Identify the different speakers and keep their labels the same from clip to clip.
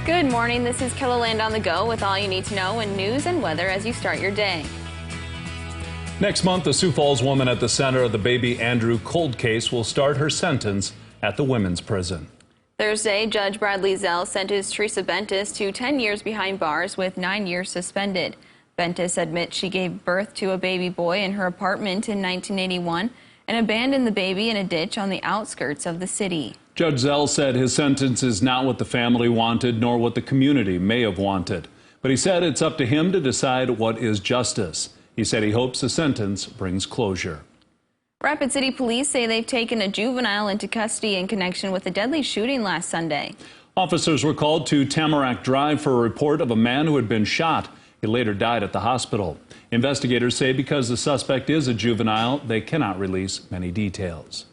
Speaker 1: Good morning. This is KELOLAND on the go with all you need to know in news and weather as you start your day.
Speaker 2: Next month, the Sioux Falls woman at the center of the baby Andrew cold case will start her sentence at the women's prison.
Speaker 1: Thursday, Judge Bradley Zell sentenced Teresa Bentis to 10 years behind bars with 9 years suspended. Bentis admits she gave birth to a baby boy in her apartment in 1981 and abandoned the baby in a ditch on the outskirts of the city.
Speaker 2: Judge Zell said his sentence is not what the family wanted nor what the community may have wanted. But he said it's up to him to decide what is justice. He said he hopes the sentence brings closure.
Speaker 1: Rapid City police say they've taken a juvenile into custody in connection with a deadly shooting last Sunday.
Speaker 2: Officers were called to Tamarack Drive for a report of a man who had been shot. He later died at the hospital. Investigators say because the suspect is a juvenile, they cannot release many details.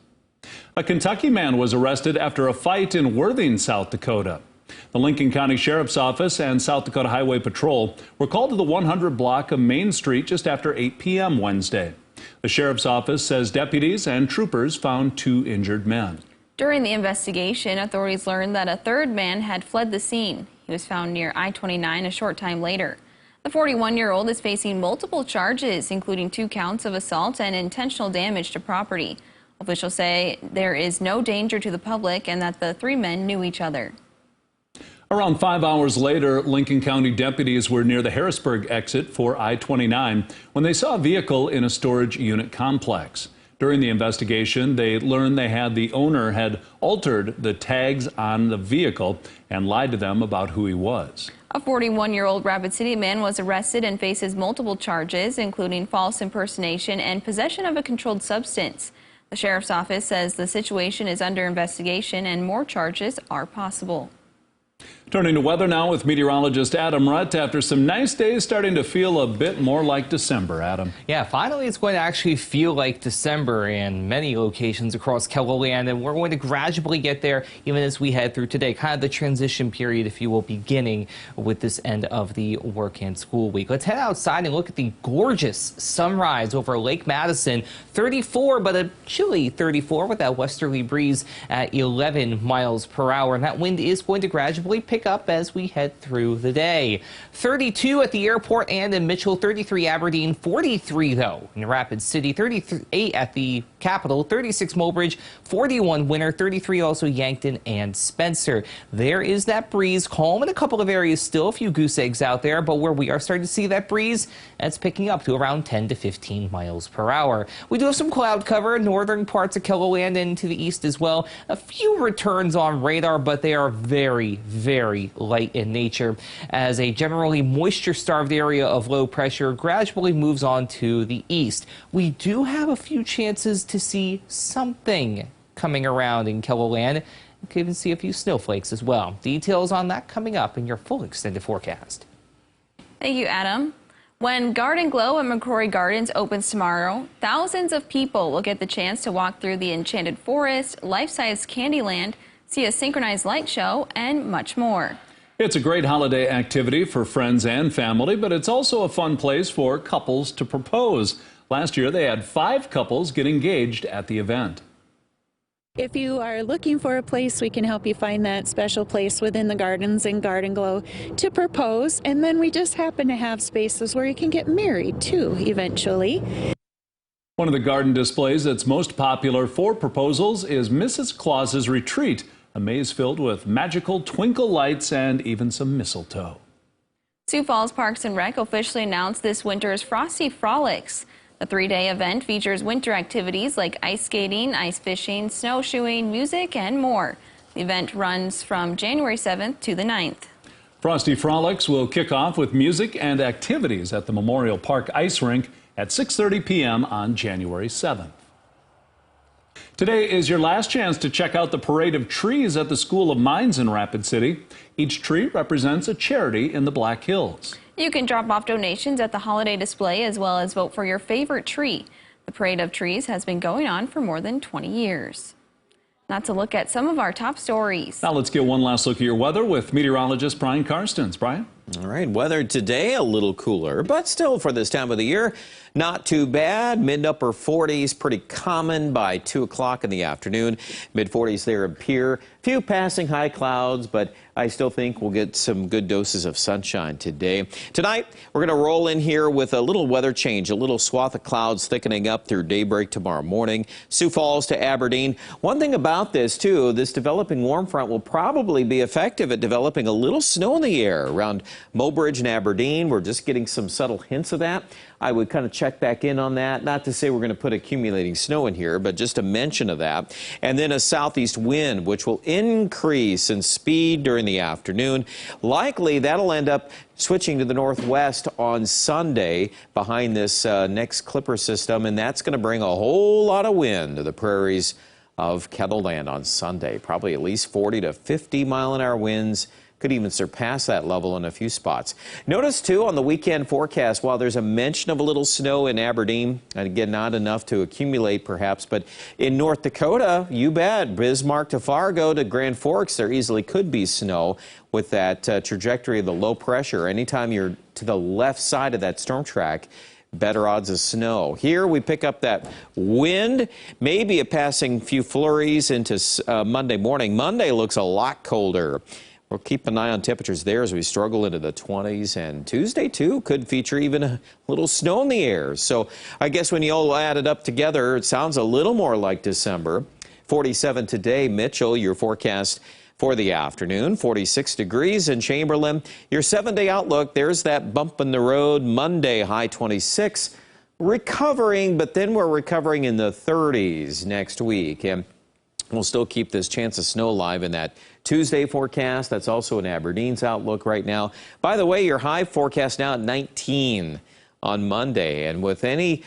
Speaker 2: A Kentucky man was arrested after a fight in Worthing, South Dakota. The Lincoln County Sheriff's Office and South Dakota Highway Patrol were called to the 100 block of Main Street just after 8 p.m. Wednesday. The Sheriff's Office says deputies and troopers found 2 injured men.
Speaker 1: During the investigation, authorities learned that a third man had fled the scene. He was found near I-29 a short time later. The 41-year-old is facing multiple charges, including 2 counts of assault and intentional damage to property. Officials say there is no danger to the public and that the 3 men knew each other.
Speaker 2: Around 5 hours later, Lincoln County deputies were near the Harrisburg exit for I-29 when they saw a vehicle in a storage unit complex. During the investigation, they learned the owner had altered the tags on the vehicle and lied to them about who he was.
Speaker 1: A 41-year-old Rapid City man was arrested and faces multiple charges, including false impersonation and possession of a controlled substance. The Sheriff's Office says the situation is under investigation and more charges are possible.
Speaker 2: Turning to weather now with meteorologist Adam Rutt. After some nice days, starting to feel a bit more like December, Adam.
Speaker 3: Yeah, finally it's going to actually feel like December in many locations across KELOLAND, and we're going to gradually get there even as we head through today. Kind of the transition period, if you will, beginning with this end of the work and school week. Let's head outside and look at the gorgeous sunrise over Lake Madison. 34, but a chilly 34 with that westerly breeze at 11 miles per hour. And that wind is going to gradually pick up as we head through the day. 32 at the airport and in Mitchell, 33 Aberdeen, 43 though in Rapid City, 38 at the Capital, 36 Mobridge, 41 Winter, 33 also Yankton and Spencer. There is that breeze, calm in a couple of areas still, a few goose eggs out there, but where we are starting to see that breeze, that's picking up to around 10 to 15 miles per hour. We do have some cloud cover in northern parts of KELOLAND and to the east as well. A few returns on radar, but they are very light in nature as a generally moisture-starved area of low pressure gradually moves on to the east. We do have a few chances to see something coming around in KELOLAND. You can even see a few snowflakes as well. Details on that coming up in your full extended forecast.
Speaker 1: Thank you, Adam. When Garden Glow at McCrory Gardens opens tomorrow, thousands of people will get the chance to walk through the Enchanted Forest, life-size Candyland, see a synchronized light show, and much more.
Speaker 2: It's a great holiday activity for friends and family, but it's also a fun place for couples to propose. Last year, they had 5 couples get engaged at the event.
Speaker 4: If you are looking for a place, we can help you find that special place within the gardens and Garden Glow to propose. And then we just happen to have spaces where you can get married too, eventually.
Speaker 2: One of the garden displays that's most popular for proposals is Mrs. Claus's Retreat, a maze filled with magical twinkle lights and even some mistletoe.
Speaker 1: Sioux Falls Parks and Rec officially announced this winter's Frosty Frolics. The 3-day event features winter activities like ice skating, ice fishing, snowshoeing, music, and more. The event runs from January 7th to the 9th.
Speaker 2: Frosty Frolics will kick off with music and activities at the Memorial Park Ice Rink at 6:30 p.m. on January 7th. Today is your last chance to check out the parade of trees at the School of Mines in Rapid City. Each tree represents a charity in the Black Hills.
Speaker 1: You can drop off donations at the holiday display as well as vote for your favorite tree. The parade of trees has been going on for more than 20 years. Now to look at some of our top stories.
Speaker 2: Now let's get one last look at your weather with meteorologist Brian Karstens. Brian?
Speaker 5: All right, weather today a little cooler, but still for this time of the year, not too bad. Mid-upper 40s, pretty common by 2 o'clock in the afternoon. Mid-40s there appear. Few passing high clouds, but I still think we'll get some good doses of sunshine today. Tonight, we're going to roll in here with a little weather change, a little swath of clouds thickening up through daybreak tomorrow morning. Sioux Falls to Aberdeen. One thing about this, too, this developing warm front will probably be effective at developing a little snow in the air around Mobridge and Aberdeen. We're just getting some subtle hints of that. I would kind of check back in on that. Not to say we're going to put accumulating snow in here, but just a mention of that. And then a southeast wind, which will increase in speed during the afternoon. Likely that'll end up switching to the northwest on Sunday behind this next Clipper system, and that's going to bring a whole lot of wind to the prairies of KELOLAND on Sunday. Probably at least 40 to 50 mile-an-hour winds. Could even surpass that level in a few spots. Notice, too, on the weekend forecast, while there's a mention of a little snow in Aberdeen, and again, not enough to accumulate perhaps, but in North Dakota, you bet, Bismarck to Fargo to Grand Forks, there easily could be snow with that trajectory of the low pressure. Anytime you're to the left side of that storm track, better odds of snow. Here we pick up that wind, maybe a passing few flurries into Monday morning. Monday looks a lot colder. We'll keep an eye on temperatures there as we struggle into the 20s, and Tuesday, too, could feature even a little snow in the air. So I guess when you all add it up together, it sounds a little more like December. 47 today, Mitchell, your forecast for the afternoon. 46 degrees in Chamberlain. Your 7-day outlook, there's that bump in the road. Monday, high 26. Recovering, but then we're recovering in the 30s next week. And we'll still keep this chance of snow alive in that Tuesday forecast. That's also in Aberdeen's outlook right now. By the way, your high forecast now at 19 on Monday. And with any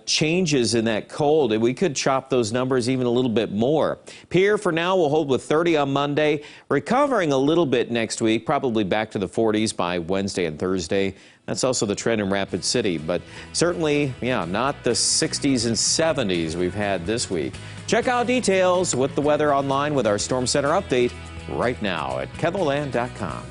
Speaker 5: changes in that cold, we could chop those numbers even a little bit more. Pierre, for now, will hold with 30 on Monday, recovering a little bit next week, probably back to the 40s by Wednesday and Thursday. That's also the trend in Rapid City, but certainly, yeah, not the 60s and 70s we've had this week. Check out details with the weather online with our Storm Center update right now at KELOLAND.com.